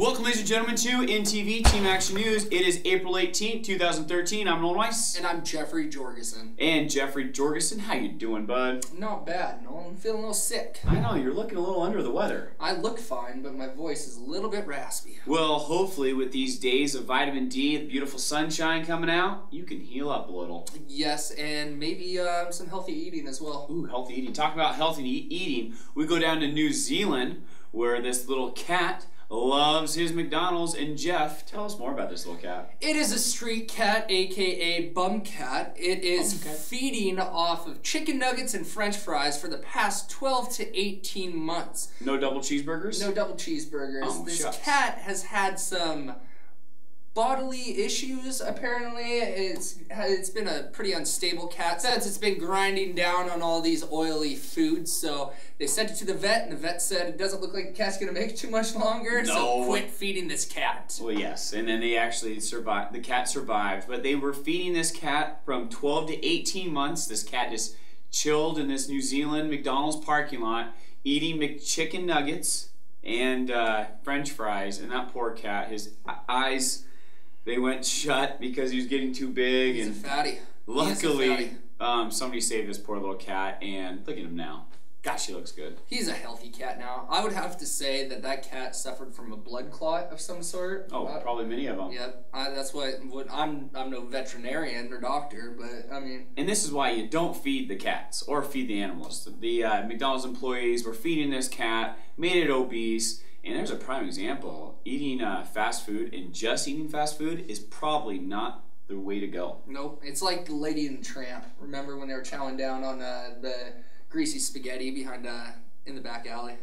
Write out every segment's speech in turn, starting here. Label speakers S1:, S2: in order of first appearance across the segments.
S1: Welcome, ladies and gentlemen, to INTV Team Action News. It is April 18th, 2013. I'm Nolan Weiss.
S2: And I'm Jeffrey Jorgensen.
S1: And Jeffrey Jorgensen, how you doing, bud?
S2: Not bad, Nolan. I'm feeling a little sick.
S1: I know, you're looking a little under the weather.
S2: I look fine, but my voice is a little bit raspy.
S1: Well, hopefully with these days of vitamin D, the beautiful sunshine coming out, you can heal up a little.
S2: Yes, and maybe some healthy eating as well.
S1: Ooh, healthy eating. Talking about healthy eating, we go down to New Zealand, where this little cat loves his McDonald's. And Jeff, tell us more about this little cat.
S2: It is a street cat, aka bum cat. It is feeding off of chicken nuggets and french fries for the past 12 to 18 months.
S1: No double cheeseburgers?
S2: No double cheeseburgers.
S1: Oh,
S2: this
S1: shucks.
S2: cat has had some bodily issues, apparently. It's been a pretty unstable cat since it's been grinding down on all these oily foods. So they sent it to the vet, and the vet said it doesn't look like the cat's going to make it too much longer.
S1: No.
S2: So quit feeding this cat.
S1: Well, yes, and then they actually survived. The cat survived, but they were feeding this cat from 12 to 18 months. This cat just chilled in this New Zealand McDonald's parking lot, eating McChicken nuggets and French fries. And that poor cat, his eyes, they went shut because he was getting too big.
S2: He's
S1: and
S2: a fatty.
S1: Luckily, somebody saved this poor little cat, and look at him now. Gosh, he looks good.
S2: He's a healthy cat now. I would have to say that that cat suffered from a blood clot of some sort.
S1: Oh, probably many of them.
S2: Yep, that's what I'm no veterinarian or doctor, but I mean.
S1: And this is why you don't feed the cats or feed the animals. The McDonald's employees were feeding this cat, made it obese. And there's a prime example. Eating fast food and just eating fast food is probably not the way to go.
S2: Nope. It's like Lady and the Tramp. Remember when they were chowing down on the greasy spaghetti behind in the back alley?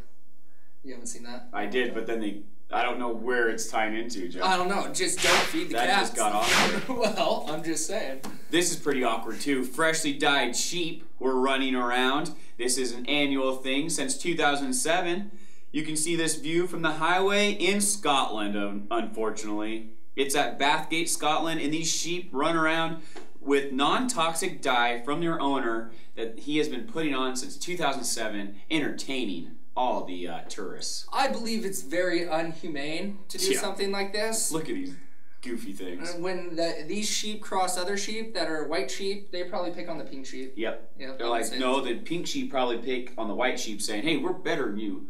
S2: You haven't seen that?
S1: I did, but then I don't know where it's tying into, Jeff.
S2: I don't know. Just don't feed the cats.
S1: That just got awkward.
S2: Well, I'm just saying.
S1: This is pretty awkward, too. Freshly dyed sheep were running around. This is an annual thing since 2007. You can see this view from the highway in Scotland, unfortunately. It's at Bathgate, Scotland, and these sheep run around with non-toxic dye from their owner that he has been putting on since 2007, entertaining all the tourists.
S2: I believe it's very unhumane to do something like this.
S1: Look at these goofy things.
S2: When these sheep cross other sheep that are white sheep, they probably pick on the pink sheep.
S1: Yep. They're like, no, the pink sheep probably pick on the white sheep, saying, hey, we're better than you.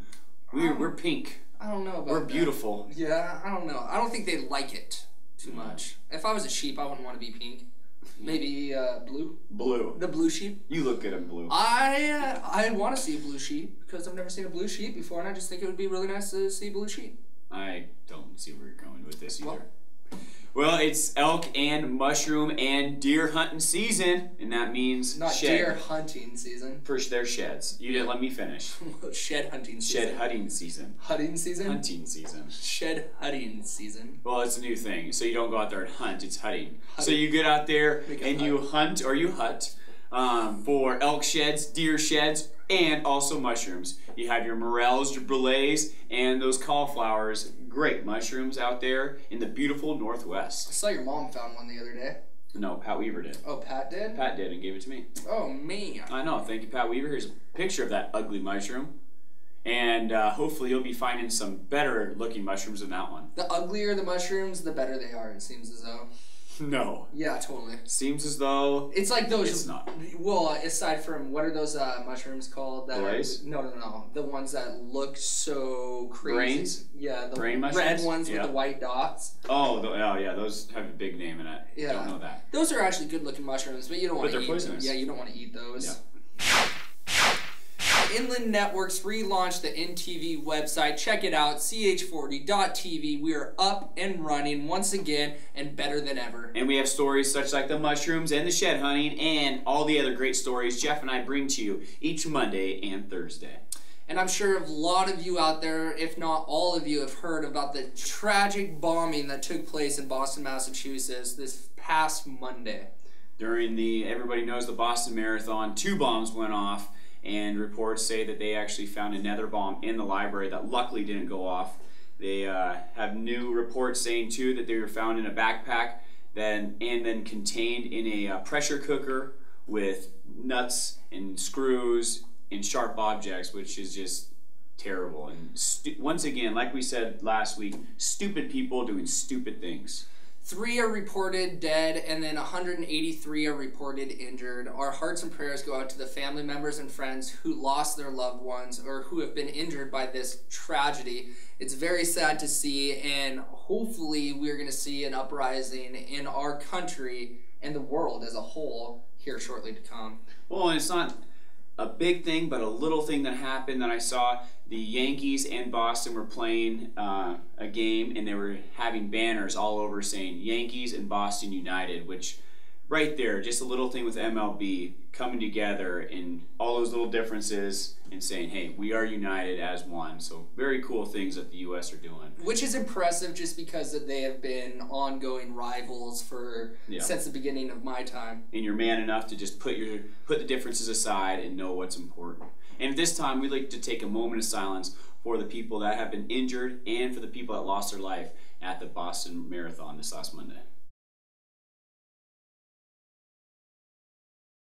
S1: We're pink.
S2: I don't know about
S1: We're beautiful.
S2: That. Yeah, I don't know. I don't think they like it too much. If I was a sheep, I wouldn't want to be pink. Maybe blue.
S1: Blue.
S2: The blue sheep.
S1: You look good in blue.
S2: I want to see a blue sheep because I've never seen a blue sheep before, and I just think it would be really nice to see blue sheep.
S1: I don't see where you're going with this either. Well, it's elk and mushroom and deer hunting season, and that means
S2: not deer hunting season.
S1: For their sheds. You didn't let me finish.
S2: Shed hunting season.
S1: Shed hunting season.
S2: Hunting season?
S1: Hunting season.
S2: Shed hunting season.
S1: Well, it's a new thing. So you don't go out there and hunt, it's hunting. So you get out there and you hunt or you hut for elk sheds, deer sheds, and also mushrooms. You have your morels, your brulees, and those cauliflowers. Great mushrooms out there in the beautiful Northwest.
S2: I saw your mom found one the other day.
S1: No, Pat Weaver did.
S2: Oh, Pat did?
S1: Pat did and gave it to me.
S2: Oh, man.
S1: I know. Thank you, Pat Weaver. Here's a picture of that ugly mushroom. And hopefully you'll be finding some better looking mushrooms than that one.
S2: The uglier the mushrooms, the better they are, it seems as though.
S1: No.
S2: Yeah, totally.
S1: Seems as though
S2: it's like those.
S1: It's not.
S2: Well, aside from what are those mushrooms called? That
S1: Blaze?
S2: No. The ones that look so crazy.
S1: Brains?
S2: Yeah, the
S1: brain mushrooms?
S2: red ones with the white dots.
S1: Oh, yeah, those have a big name in it.
S2: Yeah.
S1: Don't know that.
S2: Those are actually good looking mushrooms, but you don't want to eat them.
S1: But they're poisonous.
S2: Yeah, you don't want to eat those.
S1: Yeah.
S2: Inland Networks relaunched the INTV website. Check it out, ch40.tv. We are up and running once again and better than ever.
S1: And we have stories such like the mushrooms and the shed hunting and all the other great stories Jeff and I bring to you each Monday and Thursday.
S2: And I'm sure a lot of you out there, if not all of you, have heard about the tragic bombing that took place in Boston, Massachusetts this past Monday.
S1: During everybody knows the Boston Marathon, 2 bombs went off. And reports say that they actually found another bomb in the library that luckily didn't go off. They have new reports saying too that they were found in a backpack and then contained in a pressure cooker with nuts and screws and sharp objects, which is just terrible. And once again, like we said last week, stupid people doing stupid things.
S2: 3 are reported dead, and then 183 are reported injured. Our hearts and prayers go out to the family members and friends who lost their loved ones or who have been injured by this tragedy. It's very sad to see, and hopefully we're going to see an uprising in our country and the world as a whole here shortly to come.
S1: Well, and it's not a big thing, but a little thing that happened that I saw. The Yankees and Boston were playing a game, and they were having banners all over saying Yankees and Boston United, which right there, just a little thing with MLB coming together and all those little differences and saying, hey, we are united as one. So very cool things that the U.S. are doing.
S2: Which is impressive just because they have been ongoing rivals since the beginning of my time.
S1: And you're man enough to just put the differences aside and know what's important. And at this time, we'd like to take a moment of silence for the people that have been injured and for the people that lost their life at the Boston Marathon this last Monday.